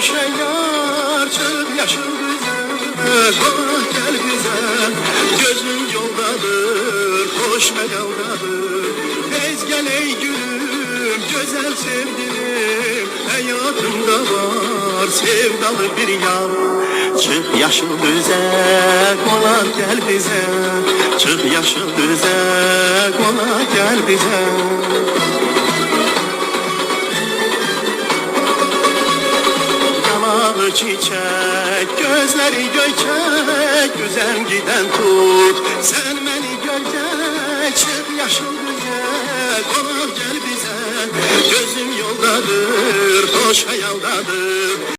düşen yar çık yaşıl güzel, bak gel güzel. Gözün yoldadır, hoş hayaldadır. Tez gel ey gülüm, güzel sevdiğim. Hayatımda var sevdalı bir yar. Çık yaşıl güzel, kola gel bize. Çık yaşıl güzel, kola gel bize. Yanağı çiçek, gözleri gökek, güzel giden tut. Sen beni görecek, çık yaşıl güzel, kola gel bize. Gözüm yoldadır, hoş hayaldadır.